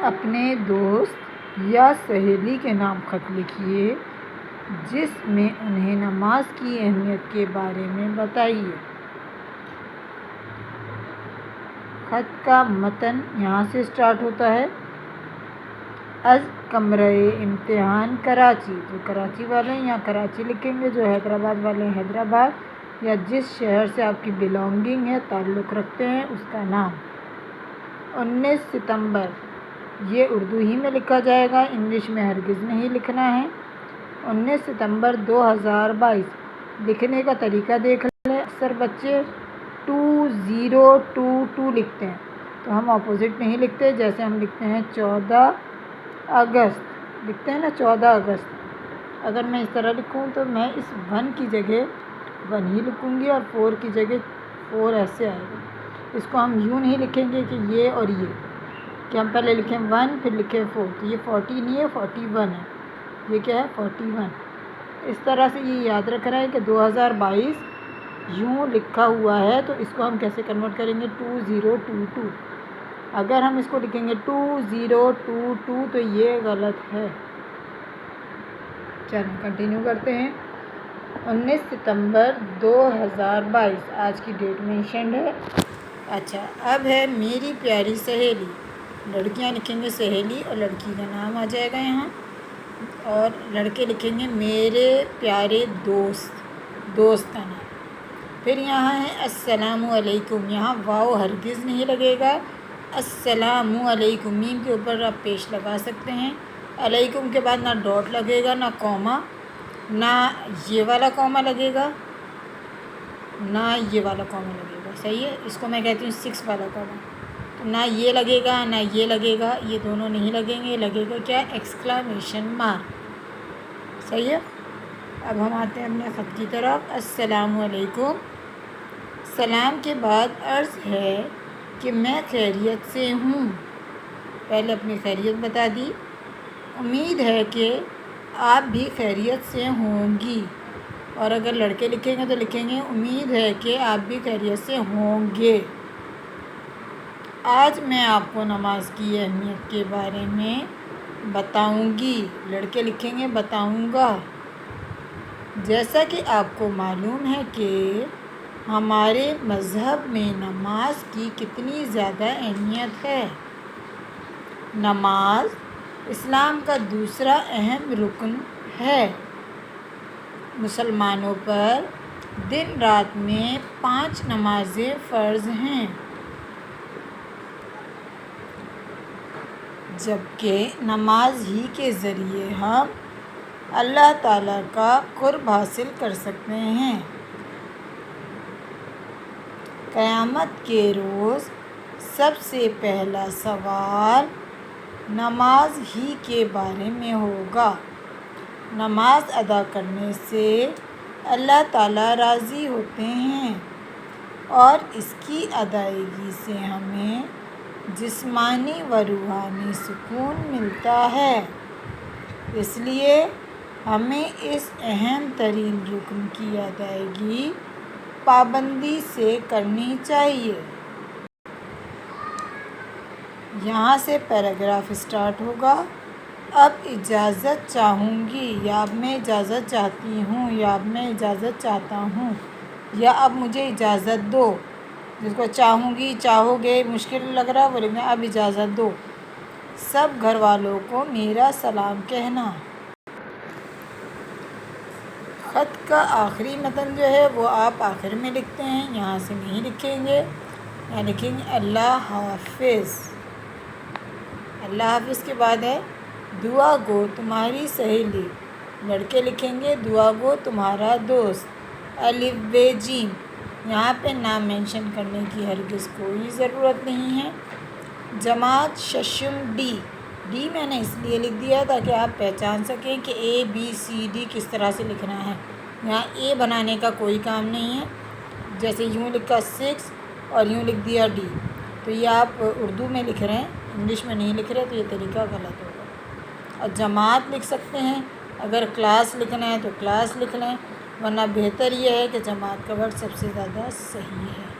اپنے دوست یا سہیلی کے نام خط لکھیے جس میں انہیں نماز کی اہمیت کے بارے میں بتائیے۔ خط کا متن یہاں سے سٹارٹ ہوتا ہے۔ از کمرہ امتحان کراچی، جو کراچی والے ہیں یا کراچی لکھیں گے، جو حیدرآباد والے ہیں حیدرآباد، یا جس شہر سے آپ کی بلانگنگ ہے، تعلق رکھتے ہیں، اس کا نام۔ 19 ستمبر، یہ اردو ہی میں لکھا جائے گا، انگلش میں ہرگز نہیں لکھنا ہے۔ 19 ستمبر 2022 لکھنے کا طریقہ دیکھ لیں۔ اکثر بچے 2022 لکھتے ہیں، تو ہم اپوزٹ نہیں لکھتے، جیسے ہم لکھتے ہیں 14 اگست، لکھتے ہیں نا 14 اگست۔ اگر میں اس طرح لکھوں تو میں اس 1 کی جگہ 1 ہی لکھوں گی اور 4 کی جگہ 4 ایسے آئے گا۔ اس کو ہم یوں نہیں لکھیں گے کہ یہ اور یہ، کہ ہم پہلے لکھیں 1 پھر لکھیں 4، تو یہ 40 نہیں ہے، 41 ہے۔ یہ کیا ہے؟ 41۔ اس طرح سے یہ یاد رکھنا ہے کہ 2022 یوں لکھا ہوا ہے، تو اس کو ہم کیسے کنورٹ کریں گے؟ 2022۔ اگر ہم اس کو لکھیں گے 2022 تو یہ غلط ہے۔ چلیں کنٹینیو کرتے ہیں۔ 19 ستمبر 2022 آج کی ڈیٹ مینشنڈ ہے۔ اچھا، اب ہے میری پیاری سہیلی، لڑکیاں لکھیں گے سہیلی اور لڑکی کا نام آ جائے گا یہاں، اور لڑکے لکھیں گے میرے پیارے دوست، دوست کا نام۔ پھر یہاں ہے السلام علیکم، یہاں واو ہرگز نہیں لگے گا، السلام علیکم، میم کے اوپر آپ پیش لگا سکتے ہیں۔ علیکم کے بعد نہ ڈاٹ لگے گا، نہ کوما، نہ یہ والا کوما لگے گا، نہ یہ والا کوما لگے گا۔ صحیح ہے، اس کو میں کہتی ہوں 6 والا کوما۔ تو نہ یہ لگے گا نہ یہ لگے گا، یہ دونوں نہیں لگیں گے، لگے گا کیا؟ Exclamation mark. صحیح ہے۔ اب ہم آتے ہیں اپنے خط کی طرف۔ السلام علیکم، سلام کے بعد عرض ہے کہ میں خیریت سے ہوں، پہلے اپنی خیریت بتا دی، امید ہے کہ آپ بھی خیریت سے ہوں گی، اور اگر لڑکے لکھیں گے تو لکھیں گے امید ہے کہ آپ بھی خیریت سے ہوں گے۔ آج میں آپ کو نماز کی اہمیت کے بارے میں بتاؤں گی، لڑکے لکھیں گے بتاؤں گا۔ جیسا کہ آپ کو معلوم ہے کہ ہمارے مذہب میں نماز کی کتنی زیادہ اہمیت ہے۔ نماز اسلام کا دوسرا اہم رکن ہے۔ مسلمانوں پر دن رات میں 5 نمازیں فرض ہیں، جبکہ نماز ہی کے ذریعے ہم اللہ تعالیٰ کا قرب حاصل کر سکتے ہیں۔ قیامت کے روز سب سے پہلا سوال نماز ہی کے بارے میں ہوگا۔ نماز ادا کرنے سے اللہ تعالیٰ راضی ہوتے ہیں اور اس کی ادائیگی سے ہمیں جسمانی و روحانی سکون ملتا ہے، اس لیے ہمیں اس اہم ترین رکن کی ادائیگی پابندی سے کرنی چاہیے۔ یہاں سے پیراگراف سٹارٹ ہوگا۔ اب اجازت چاہوں گی، یا اب میں اجازت چاہتی ہوں، یا اب میں اجازت چاہتا ہوں، یا اب مجھے اجازت دو۔ جس کو چاہوں گی چاہو گے مشکل لگ رہا ہے، بولیں گے اب اجازت دو۔ سب گھر والوں کو میرا سلام کہنا۔ خط کا آخری متن جو ہے وہ آپ آخر میں لکھتے ہیں، یہاں سے نہیں لکھیں گے، یہاں لکھیں گے اللہ حافظ۔ اللہ حافظ کے بعد ہے دعا گو تمہاری سہیلی، لڑکے لکھیں گے دعا گو تمہارا دوست، الف ب ج۔ یہاں پہ نام مینشن کرنے کی ہرگز کوئی ضرورت نہیں ہے۔ جماعت ششم ڈی، ڈی میں نے اس لیے لکھ دیا تاکہ آپ پہچان سکیں کہ اے بی سی ڈی کس طرح سے لکھنا ہے۔ یہاں اے بنانے کا کوئی کام نہیں ہے، جیسے یوں لکھا 6 اور یوں لکھ دیا ڈی، تو یہ آپ اردو میں لکھ رہے ہیں، انگلش میں نہیں لکھ رہے، تو یہ طریقہ غلط ہوگا۔ اور جماعت لکھ سکتے ہیں، اگر کلاس لکھنا ہے تو کلاس لکھ لیں، ورنہ بہتر یہ ہے کہ جماعت کا ورڈ سب سے زیادہ صحیح ہے۔